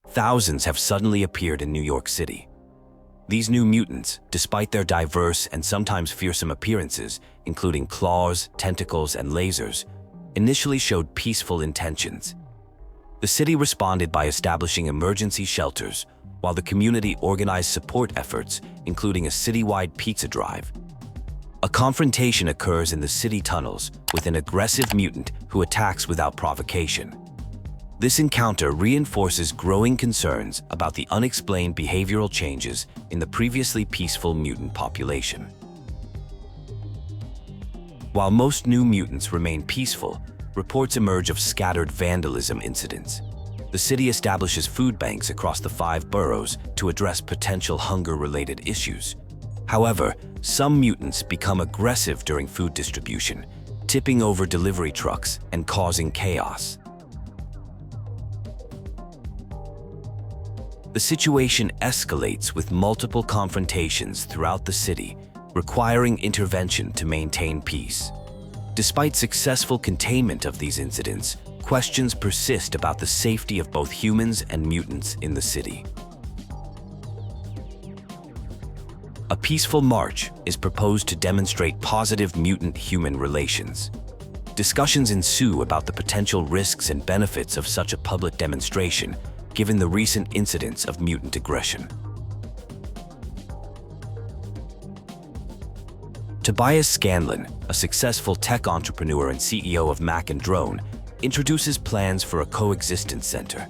thousands have suddenly appeared in New York City. These new mutants, despite their diverse and sometimes fearsome appearances, including claws, tentacles, and lasers, initially showed peaceful intentions. The city responded by establishing emergency shelters, while the community organized support efforts, including a citywide pizza drive. A confrontation occurs in the city tunnels with an aggressive mutant who attacks without provocation. This encounter reinforces growing concerns about the unexplained behavioral changes in the previously peaceful mutant population. While most new mutants remain peaceful, reports emerge of scattered vandalism incidents. The city establishes food banks across the 5 boroughs to address potential hunger-related issues. However, some mutants become aggressive during food distribution, tipping over delivery trucks and causing chaos. The situation escalates with multiple confrontations throughout the city, requiring intervention to maintain peace. Despite successful containment of these incidents, questions persist about the safety of both humans and mutants in the city. A peaceful march is proposed to demonstrate positive mutant-human relations. Discussions ensue about the potential risks and benefits of such a public demonstration, given the recent incidents of mutant aggression. Tobias Scanlan, a successful tech entrepreneur and CEO of Mac and Drone, introduces plans for a Coexistence Center.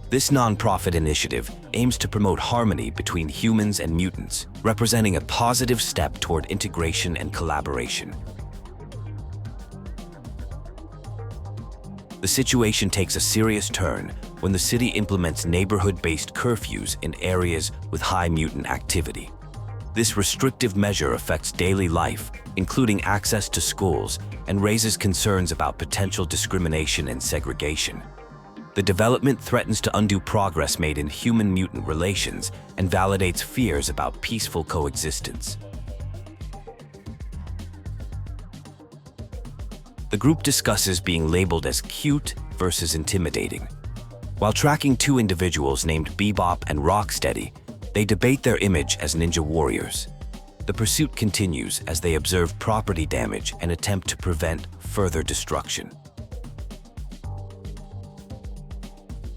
This nonprofit initiative aims to promote harmony between humans and mutants, representing a positive step toward integration and collaboration. The situation takes a serious turn when the city implements neighborhood-based curfews in areas with high mutant activity. This restrictive measure affects daily life, including access to schools, and raises concerns about potential discrimination and segregation. The development threatens to undo progress made in human-mutant relations and validates fears about peaceful coexistence. The group discusses being labeled as cute versus intimidating. While tracking 2 individuals named Bebop and Rocksteady, they debate their image as ninja warriors. The pursuit continues as they observe property damage and attempt to prevent further destruction.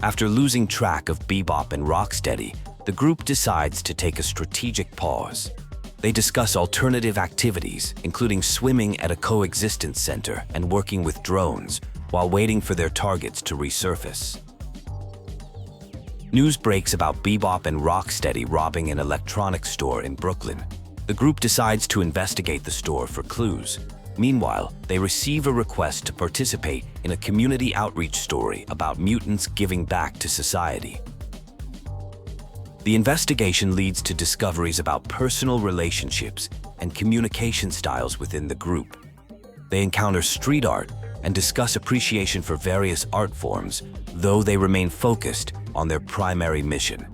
After losing track of Bebop and Rocksteady, the group decides to take a strategic pause. They discuss alternative activities, including swimming at a coexistence center and working with drones, while waiting for their targets to resurface. News breaks about Bebop and Rocksteady robbing an electronics store in Brooklyn. The group decides to investigate the store for clues. Meanwhile, they receive a request to participate in a community outreach story about mutants giving back to society. The investigation leads to discoveries about personal relationships and communication styles within the group. They encounter street art and discuss appreciation for various art forms, though they remain focused on their primary mission.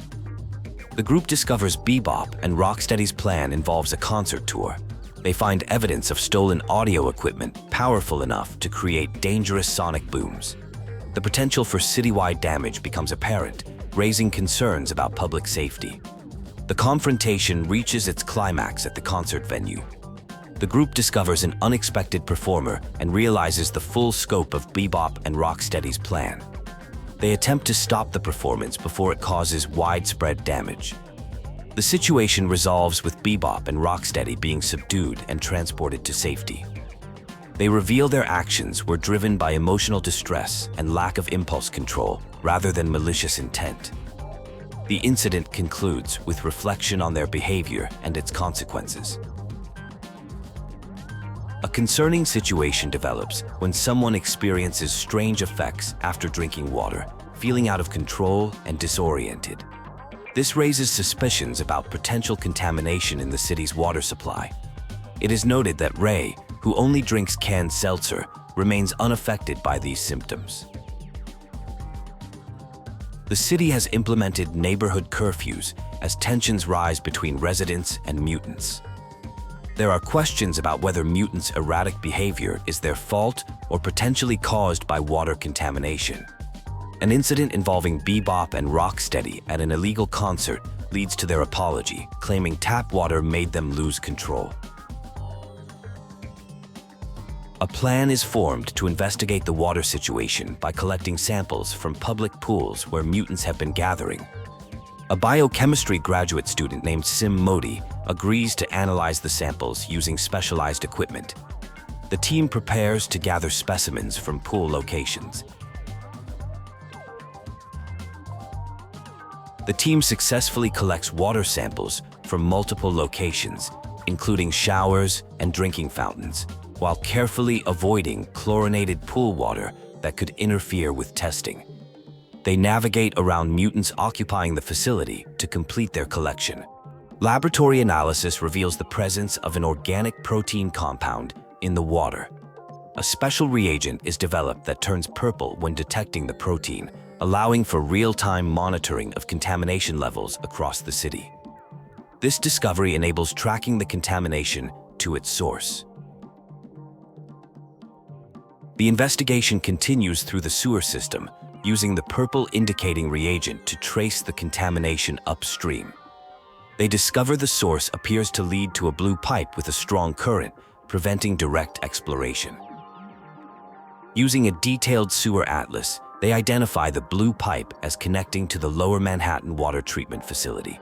The group discovers Bebop and Rocksteady's plan involves a concert tour. They find evidence of stolen audio equipment powerful enough to create dangerous sonic booms. The potential for citywide damage becomes apparent, raising concerns about public safety. The confrontation reaches its climax at the concert venue. The group discovers an unexpected performer and realizes the full scope of Bebop and Rocksteady's plan. They attempt to stop the performance before it causes widespread damage. The situation resolves with Bebop and Rocksteady being subdued and transported to safety. They reveal their actions were driven by emotional distress and lack of impulse control rather than malicious intent. The incident concludes with reflection on their behavior and its consequences. A concerning situation develops when someone experiences strange effects after drinking water, feeling out of control and disoriented. This raises suspicions about potential contamination in the city's water supply. It is noted that Ray, who only drinks canned seltzer, remains unaffected by these symptoms. The city has implemented neighborhood curfews as tensions rise between residents and mutants. There are questions about whether mutants' erratic behavior is their fault or potentially caused by water contamination. An incident involving Bebop and Rocksteady at an illegal concert leads to their apology, claiming tap water made them lose control. A plan is formed to investigate the water situation by collecting samples from public pools where mutants have been gathering. A biochemistry graduate student named Sim Modi agrees to analyze the samples using specialized equipment. The team prepares to gather specimens from pool locations. The team successfully collects water samples from multiple locations, including showers and drinking fountains, while carefully avoiding chlorinated pool water that could interfere with testing. They navigate around mutants occupying the facility to complete their collection. Laboratory analysis reveals the presence of an organic protein compound in the water. A special reagent is developed that turns purple when detecting the protein, allowing for real-time monitoring of contamination levels across the city. This discovery enables tracking the contamination to its source. The investigation continues through the sewer system, using the purple indicating reagent to trace the contamination upstream. They discover the source appears to lead to a blue pipe with a strong current, preventing direct exploration. Using a detailed sewer atlas, they identify the blue pipe as connecting to the Lower Manhattan Water Treatment Facility.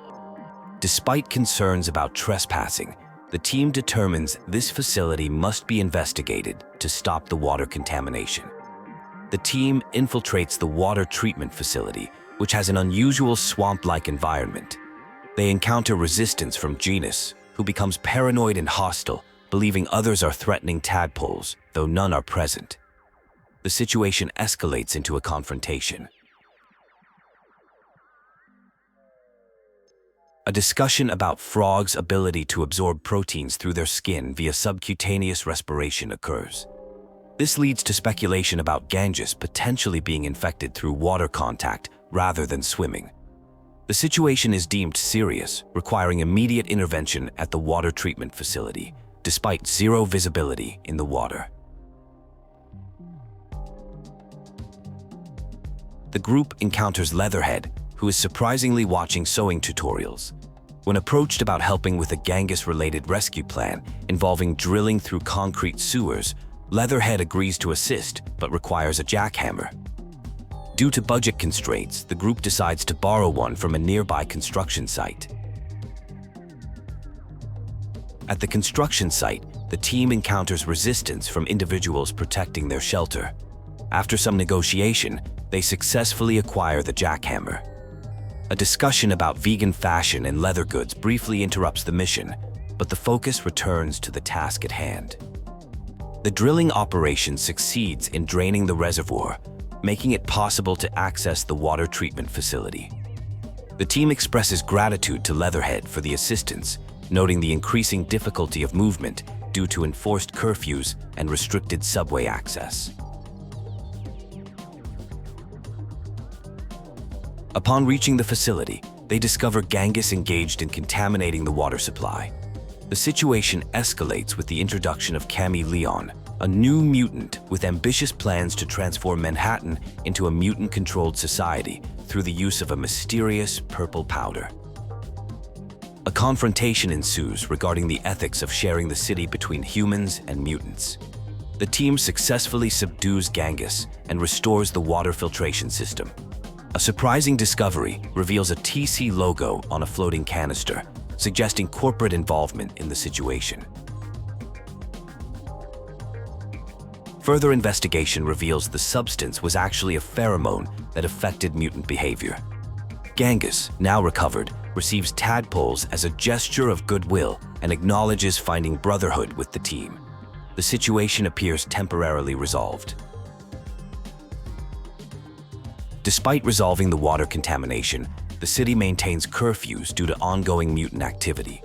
Despite concerns about trespassing, the team determines this facility must be investigated to stop the water contamination. The team infiltrates the water treatment facility, which has an unusual swamp-like environment. They encounter resistance from Genus, who becomes paranoid and hostile, believing others are threatening tadpoles, though none are present. The situation escalates into a confrontation. A discussion about frogs' ability to absorb proteins through their skin via subcutaneous respiration occurs. This leads to speculation about Ganges potentially being infected through water contact rather than swimming. The situation is deemed serious, requiring immediate intervention at the water treatment facility, despite zero visibility in the water. The group encounters Leatherhead, who is surprisingly watching sewing tutorials. When approached about helping with a Ganges-related rescue plan involving drilling through concrete sewers, Leatherhead agrees to assist, but requires a jackhammer. Due to budget constraints, the group decides to borrow one from a nearby construction site. At the construction site, the team encounters resistance from individuals protecting their shelter. After some negotiation, they successfully acquire the jackhammer. A discussion about vegan fashion and leather goods briefly interrupts the mission, but the focus returns to the task at hand. The drilling operation succeeds in draining the reservoir, making it possible to access the water treatment facility. The team expresses gratitude to Leatherhead for the assistance, noting the increasing difficulty of movement due to enforced curfews and restricted subway access. Upon reaching the facility, they discover Ganges engaged in contaminating the water supply. The situation escalates with the introduction of Kimi Leon, a new mutant with ambitious plans to transform Manhattan into a mutant-controlled society through the use of a mysterious purple powder. A confrontation ensues regarding the ethics of sharing the city between humans and mutants. The team successfully subdues Ganges and restores the water filtration system. A surprising discovery reveals a TC logo on a floating canister, suggesting corporate involvement in the situation. Further investigation reveals the substance was actually a pheromone that affected mutant behavior. Ganges, now recovered, receives tadpoles as a gesture of goodwill and acknowledges finding brotherhood with the team. The situation appears temporarily resolved. Despite resolving the water contamination, the city maintains curfews due to ongoing mutant activity.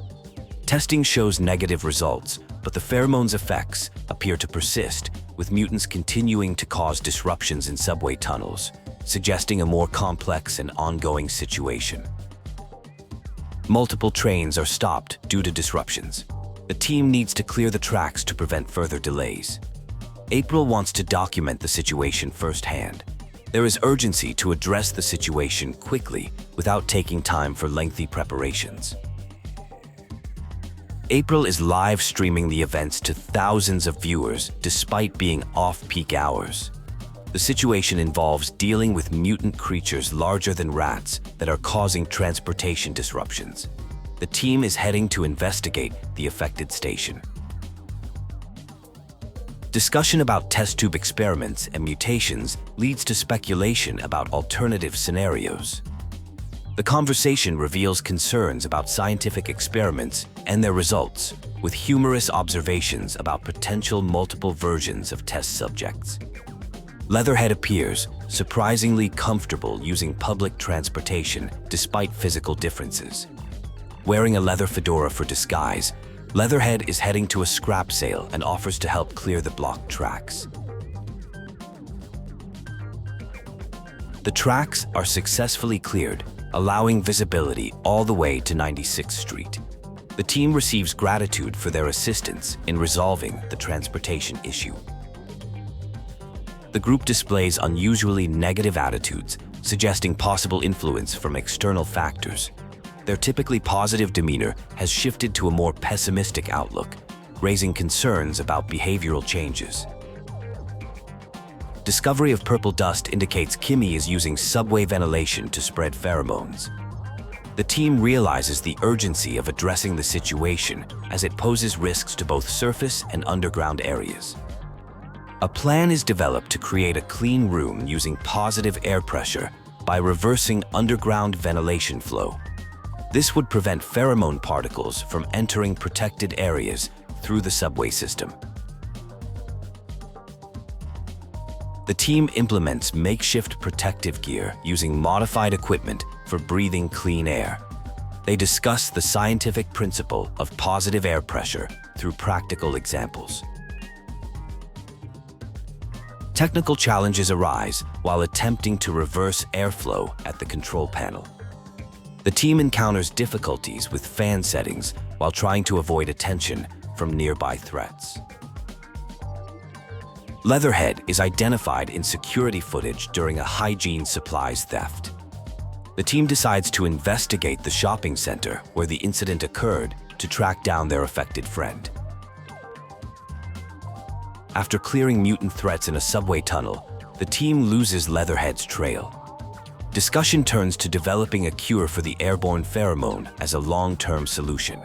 Testing shows negative results, but the pheromone's effects appear to persist, with mutants continuing to cause disruptions in subway tunnels, suggesting a more complex and ongoing situation. Multiple trains are stopped due to disruptions. The team needs to clear the tracks to prevent further delays. April wants to document the situation firsthand. There is urgency to address the situation quickly without taking time for lengthy preparations. April is live streaming the events to thousands of viewers despite being off-peak hours. The situation involves dealing with mutant creatures larger than rats that are causing transportation disruptions. The team is heading to investigate the affected station. Discussion about test tube experiments and mutations leads to speculation about alternative scenarios. The conversation reveals concerns about scientific experiments and their results, with humorous observations about potential multiple versions of test subjects. Leatherhead appears surprisingly comfortable using public transportation despite physical differences. Wearing a leather fedora for disguise, Leatherhead is heading to a scrap sale and offers to help clear the blocked tracks. The tracks are successfully cleared, allowing visibility all the way to 96th Street. The team receives gratitude for their assistance in resolving the transportation issue. The group displays unusually negative attitudes, suggesting possible influence from external factors. Their typically positive demeanor has shifted to a more pessimistic outlook, raising concerns about behavioral changes. Discovery of purple dust indicates Kimi is using subway ventilation to spread pheromones. The team realizes the urgency of addressing the situation as it poses risks to both surface and underground areas. A plan is developed to create a clean room using positive air pressure by reversing underground ventilation flow. This would prevent pheromone particles from entering protected areas through the subway system. The team implements makeshift protective gear using modified equipment for breathing clean air. They discuss the scientific principle of positive air pressure through practical examples. Technical challenges arise while attempting to reverse airflow at the control panel. The team encounters difficulties with fan settings while trying to avoid attention from nearby threats. Leatherhead is identified in security footage during a hygiene supplies theft. The team decides to investigate the shopping center where the incident occurred to track down their affected friend. After clearing mutant threats in a subway tunnel, the team loses Leatherhead's trail. Discussion turns to developing a cure for the airborne pheromone as a long-term solution.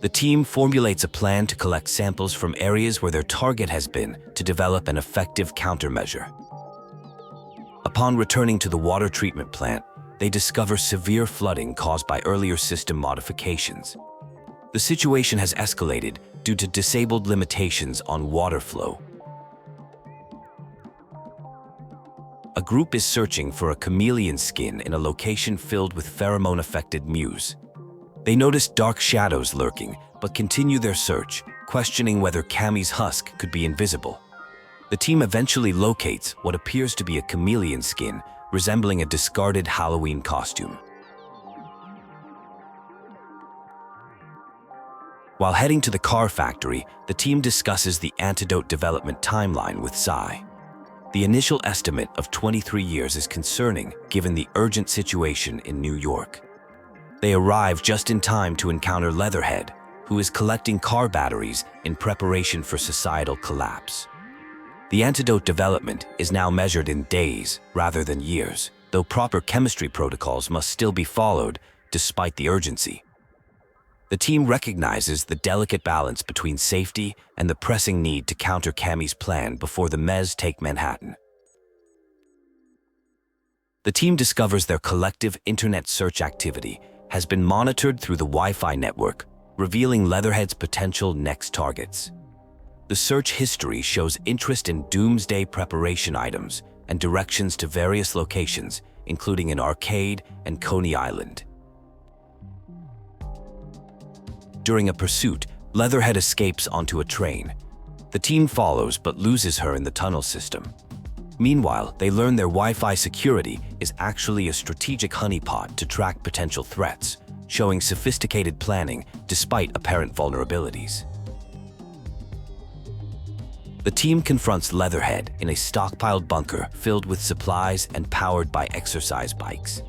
The team formulates a plan to collect samples from areas where their target has been to develop an effective countermeasure. Upon returning to the water treatment plant, they discover severe flooding caused by earlier system modifications. The situation has escalated due to disabled limitations on water flow. A group is searching for a chameleon skin in a location filled with pheromone-affected mews. They notice dark shadows lurking, but continue their search, questioning whether Kami's husk could be invisible. The team eventually locates what appears to be a chameleon skin, resembling a discarded Halloween costume. While heading to the car factory, the team discusses the antidote development timeline with Sai. The initial estimate of 23 years is concerning given the urgent situation in New York. They arrive just in time to encounter Leatherhead, who is collecting car batteries in preparation for societal collapse. The antidote development is now measured in days rather than years, though proper chemistry protocols must still be followed despite the urgency. The team recognizes the delicate balance between safety and the pressing need to counter Kami's plan before the Mez take Manhattan. The team discovers their collective internet search activity has been monitored through the Wi-Fi network, revealing Leatherhead's potential next targets. The search history shows interest in doomsday preparation items and directions to various locations, including an arcade and Coney Island. During a pursuit, Leatherhead escapes onto a train. The team follows but loses her in the tunnel system. Meanwhile, they learn their Wi-Fi security is actually a strategic honeypot to track potential threats, showing sophisticated planning despite apparent vulnerabilities. The The team confronts Leatherhead in a stockpiled bunker filled with supplies and powered by exercise bikes.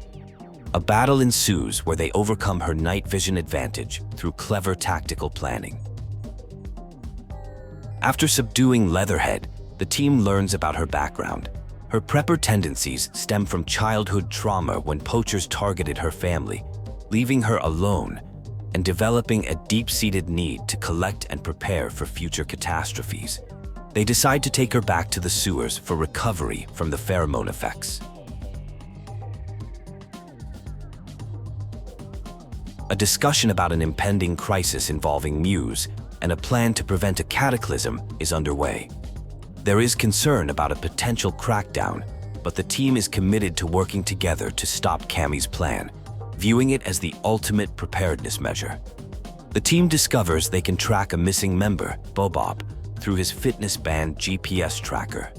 A battle ensues where they overcome her night vision advantage through clever tactical planning. After subduing Leatherhead, the team learns about her background. Her prepper tendencies stem from childhood trauma when poachers targeted her family, leaving her alone and developing a deep-seated need to collect and prepare for future catastrophes. They decide to take her back to the sewers for recovery from the pheromone effects. A discussion about an impending crisis involving Mewes and a plan to prevent a cataclysm is underway. There is concern about a potential crackdown, but the team is committed to working together to stop Kami's plan, viewing it as the ultimate preparedness measure. The team discovers they can track a missing member, Bobop, through his fitness band GPS tracker.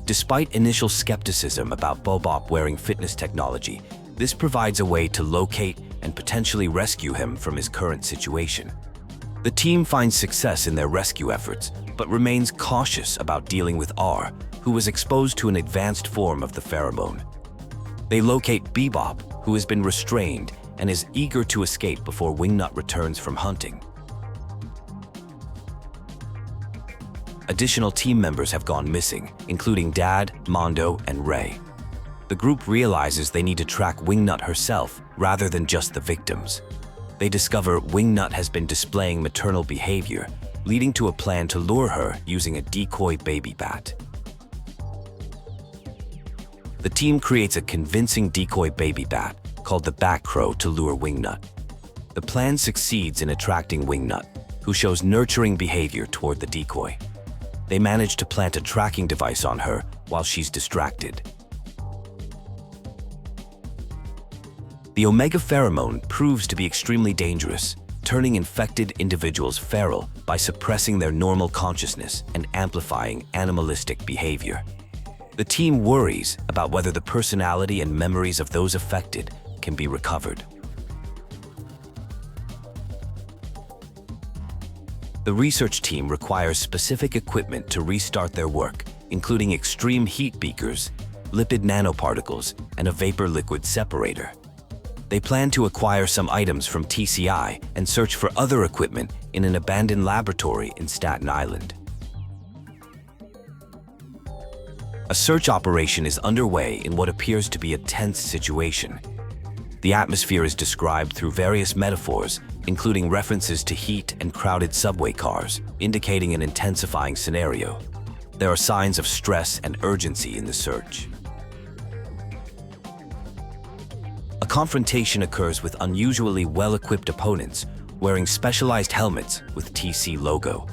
Despite initial skepticism about Bobop wearing fitness technology, this provides a way to locate and potentially rescue him from his current situation. The team finds success in their rescue efforts, but remains cautious about dealing with R, who was exposed to an advanced form of the pheromone. They locate Bebop, who has been restrained and is eager to escape before Wingnut returns from hunting. Additional team members have gone missing, including Dad, Mondo, and Ray. The group realizes they need to track Wingnut herself rather than just the victims. They discover Wingnut has been displaying maternal behavior, leading to a plan to lure her using a decoy baby bat. The team creates a convincing decoy baby bat called the Bat Crow to lure Wingnut. The plan succeeds in attracting Wingnut, who shows nurturing behavior toward the decoy. They manage to plant a tracking device on her while she's distracted. The Omega Pheromone proves to be extremely dangerous, turning infected individuals feral by suppressing their normal consciousness and amplifying animalistic behavior. The team worries about whether the personality and memories of those affected can be recovered. The research team requires specific equipment to restart their work, including extreme heat beakers, lipid nanoparticles, and a vapor liquid separator. They plan to acquire some items from TCI and search for other equipment in an abandoned laboratory in Staten Island. A search operation is underway in what appears to be a tense situation. The atmosphere is described through various metaphors, including references to heat and crowded subway cars, indicating an intensifying scenario. There are signs of stress and urgency in the search. A confrontation occurs with unusually well-equipped opponents wearing specialized helmets with TC logo.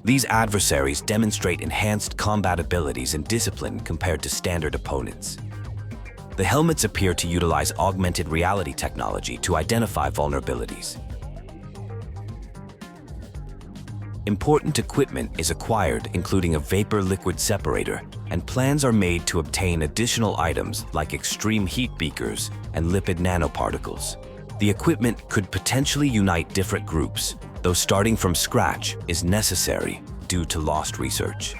These adversaries demonstrate enhanced combat abilities and discipline compared to standard opponents. The helmets appear to utilize augmented reality technology to identify vulnerabilities. Important equipment is acquired, including a vapor liquid separator, and plans are made to obtain additional items like extreme heat beakers and lipid nanoparticles. The equipment could potentially unite different groups, though starting from scratch is necessary due to lost research.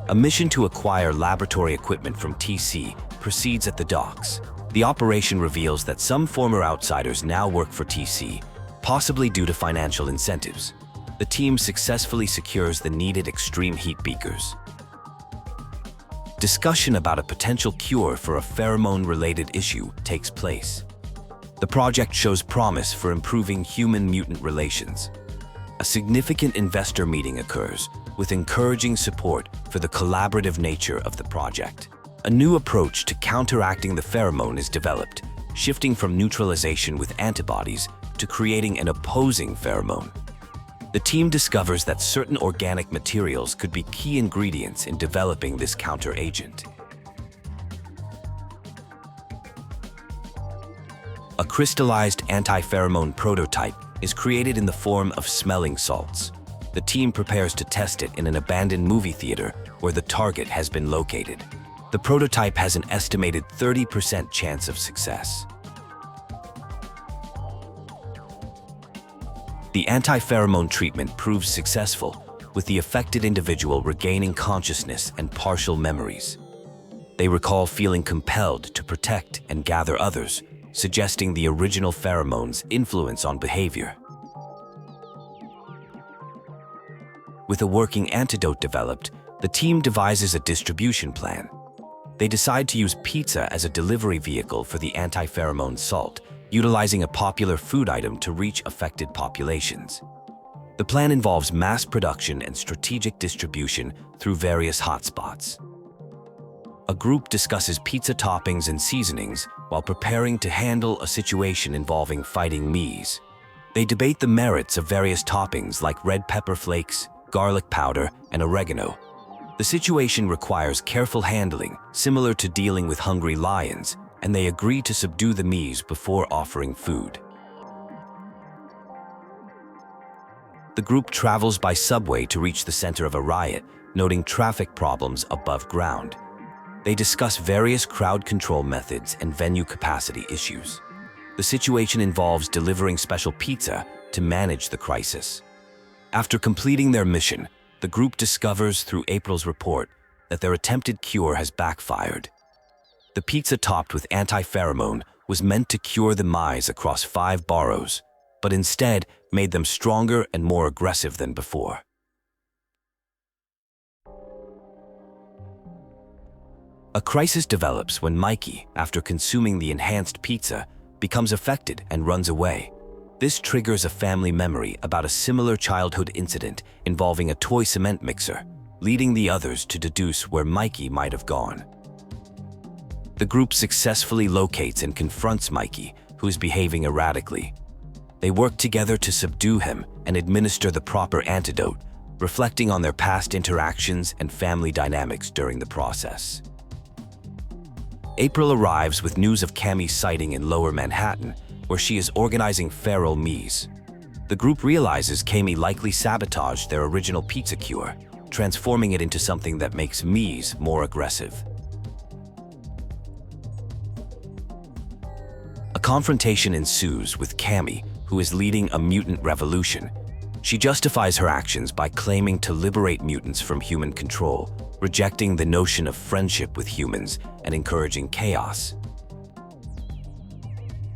A mission to acquire laboratory equipment from TC proceeds at the docks. The operation reveals that some former outsiders now work for TC, possibly due to financial incentives. The team successfully secures the needed extreme heat beakers. Discussion about a potential cure for a pheromone-related issue takes place. The project shows promise for improving human-mutant relations. A significant investor meeting occurs, with encouraging support for the collaborative nature of the project. A new approach to counteracting the pheromone is developed, shifting from neutralization with antibodies to creating an opposing pheromone. The team discovers that certain organic materials could be key ingredients in developing this counter-agent. A crystallized anti-pheromone prototype is created in the form of smelling salts. The team prepares to test it in an abandoned movie theater where the target has been located. The prototype has an estimated 30% chance of success. The anti-pheromone treatment proves successful, with the affected individual regaining consciousness and partial memories. They recall feeling compelled to protect and gather others, suggesting the original pheromone's influence on behavior. With a working antidote developed, the team devises a distribution plan. They decide to use pizza as a delivery vehicle for the antiferamone salt, utilizing a popular food item to reach affected populations. The plan involves mass production and strategic distribution through various hotspots. A group discusses pizza toppings and seasonings while preparing to handle a situation involving fighting Mewbies. They debate the merits of various toppings like red pepper flakes, garlic powder, and oregano. The situation requires careful handling, similar to dealing with hungry lions, and they agree to subdue the Mewbies before offering food. The group travels by subway to reach the center of a riot, noting traffic problems above ground. They discuss various crowd control methods and venue capacity issues. The situation involves delivering special pizza to manage the crisis. After completing their mission, the group discovers through April's report that their attempted cure has backfired. The pizza topped with antiferamone was meant to cure the Mewbies across 5 boroughs, but instead made them stronger and more aggressive than before. A crisis develops when Mikey, after consuming the enhanced pizza, becomes affected and runs away. This triggers a family memory about a similar childhood incident involving a toy cement mixer, leading the others to deduce where Mikey might have gone. The group successfully locates and confronts Mikey, who is behaving erratically. They work together to subdue him and administer the proper antidote, reflecting on their past interactions and family dynamics during the process. April arrives with news of Kimi's sighting in Lower Manhattan, where she is organizing feral Mewbies. The group realizes Kimi likely sabotaged their original pizza cure, transforming it into something that makes Mewbies more aggressive. A confrontation ensues with Kimi, who is leading a mutant revolution. She justifies her actions by claiming to liberate mutants from human control, rejecting the notion of friendship with humans and encouraging chaos.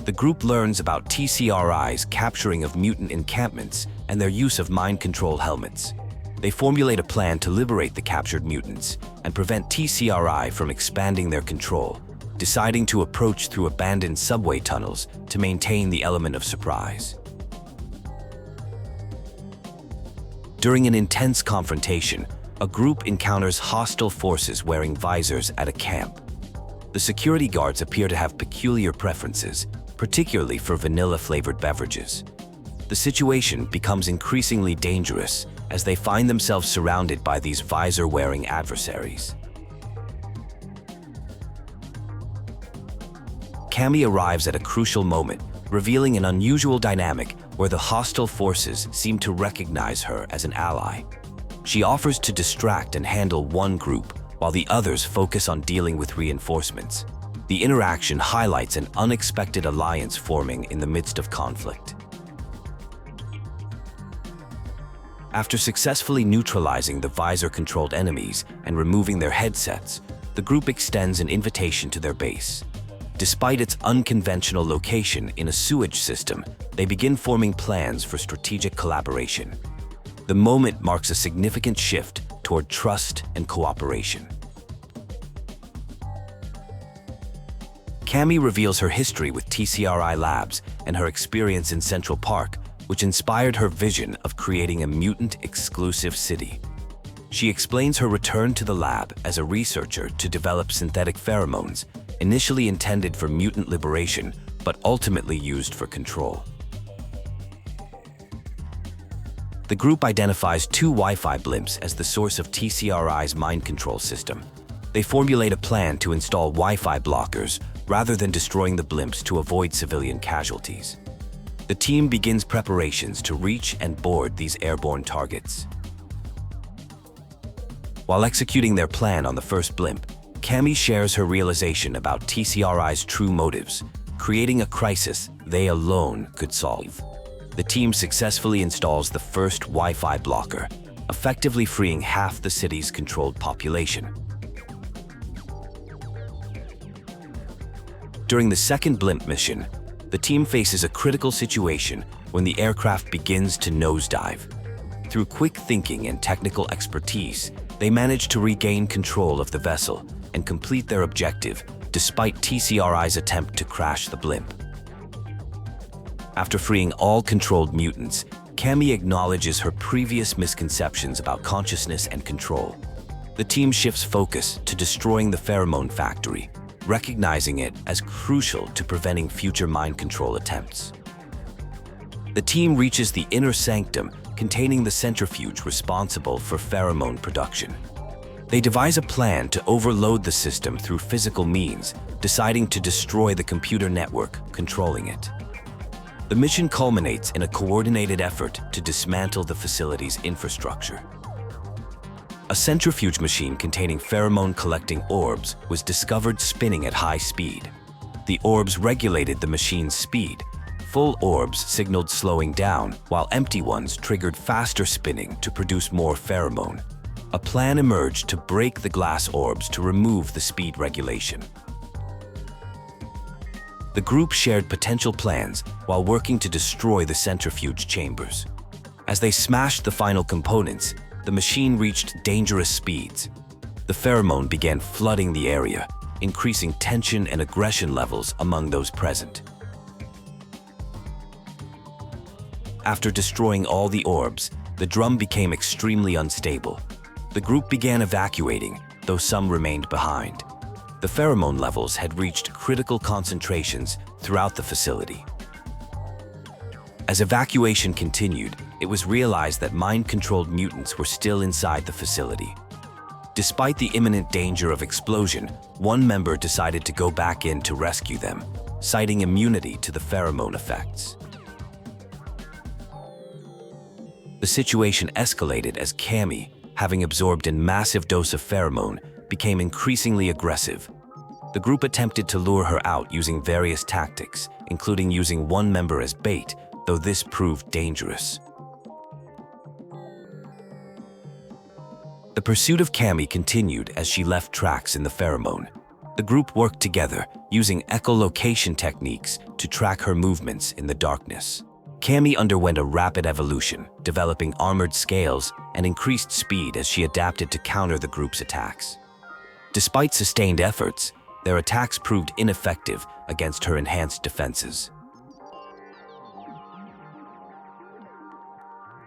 The group learns about TCRI's capturing of mutant encampments and their use of mind control helmets. They formulate a plan to liberate the captured mutants and prevent TCRI from expanding their control, deciding to approach through abandoned subway tunnels to maintain the element of surprise. During an intense confrontation, a group encounters hostile forces wearing visors at a camp. The security guards appear to have peculiar preferences, particularly for vanilla-flavored beverages. The situation becomes increasingly dangerous as they find themselves surrounded by these visor-wearing adversaries. Kimi arrives at a crucial moment, revealing an unusual dynamic where the hostile forces seem to recognize her as an ally. She offers to distract and handle one group, while the others focus on dealing with reinforcements. The interaction highlights an unexpected alliance forming in the midst of conflict. After successfully neutralizing the visor-controlled enemies and removing their headsets, the group extends an invitation to their base. Despite its unconventional location in a sewage system, they begin forming plans for strategic collaboration. The moment marks a significant shift toward trust and cooperation. Kimi reveals her history with TCRI Labs and her experience in Central Park, which inspired her vision of creating a mutant-exclusive city. She explains her return to the lab as a researcher to develop synthetic pheromones, initially intended for mutant liberation, but ultimately used for control. The group identifies 2 Wi-Fi blimps as the source of TCRI's mind control system. They formulate a plan to install Wi-Fi blockers rather than destroying the blimps to avoid civilian casualties. The team begins preparations to reach and board these airborne targets. While executing their plan on the first blimp, Kimi shares her realization about TCRI's true motives, creating a crisis they alone could solve. The team successfully installs the first Wi-Fi blocker, effectively freeing half the city's controlled population. During the second blimp mission, the team faces a critical situation when the aircraft begins to nosedive. Through quick thinking and technical expertise, they manage to regain control of the vessel and complete their objective, despite TCRI's attempt to crash the blimp. After freeing all controlled mutants, Kimi acknowledges her previous misconceptions about consciousness and control. The team shifts focus to destroying the Pheromone factory, recognizing it as crucial to preventing future mind control attempts. The team reaches the inner sanctum containing the centrifuge responsible for pheromone production. They devise a plan to overload the system through physical means, deciding to destroy the computer network controlling it. The mission culminates in a coordinated effort to dismantle the facility's infrastructure. A centrifuge machine containing pheromone-collecting orbs was discovered spinning at high speed. The orbs regulated the machine's speed. Full orbs signaled slowing down, while empty ones triggered faster spinning to produce more pheromone. A plan emerged to break the glass orbs to remove the speed regulation. The group shared potential plans while working to destroy the centrifuge chambers. As they smashed the final components, the machine reached dangerous speeds. The pheromone began flooding the area, increasing tension and aggression levels among those present. After destroying all the orbs, the drum became extremely unstable. The group began evacuating, though some remained behind. The pheromone levels had reached critical concentrations throughout the facility. As evacuation continued, it was realized that mind-controlled mutants were still inside the facility. Despite the imminent danger of explosion, one member decided to go back in to rescue them, citing immunity to the pheromone effects. The situation escalated as Kimi, having absorbed a massive dose of pheromone, became increasingly aggressive. The group attempted to lure her out using various tactics, including using one member as bait, though this proved dangerous. The pursuit of Kimi continued as she left tracks in the pheromone. The group worked together, using echolocation techniques to track her movements in the darkness. Kimi underwent a rapid evolution, developing armored scales and increased speed as she adapted to counter the group's attacks. Despite sustained efforts, their attacks proved ineffective against her enhanced defenses.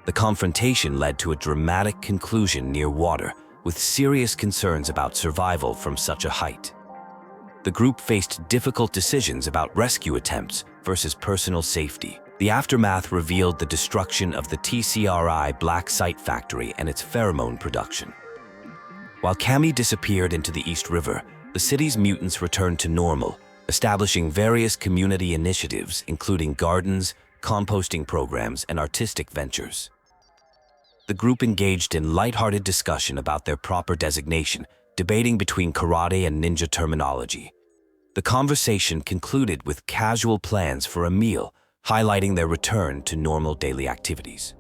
The confrontation led to a dramatic conclusion near water, with serious concerns about survival from such a height. The group faced difficult decisions about rescue attempts versus personal safety. The aftermath revealed the destruction of the TCRI Black Site factory and its pheromone production. While Kimi disappeared into the East River, the city's mutants returned to normal, establishing various community initiatives including gardens, composting programs, and artistic ventures. The group engaged in lighthearted discussion about their proper designation, debating between karate and ninja terminology. The conversation concluded with casual plans for a meal, highlighting their return to normal daily activities.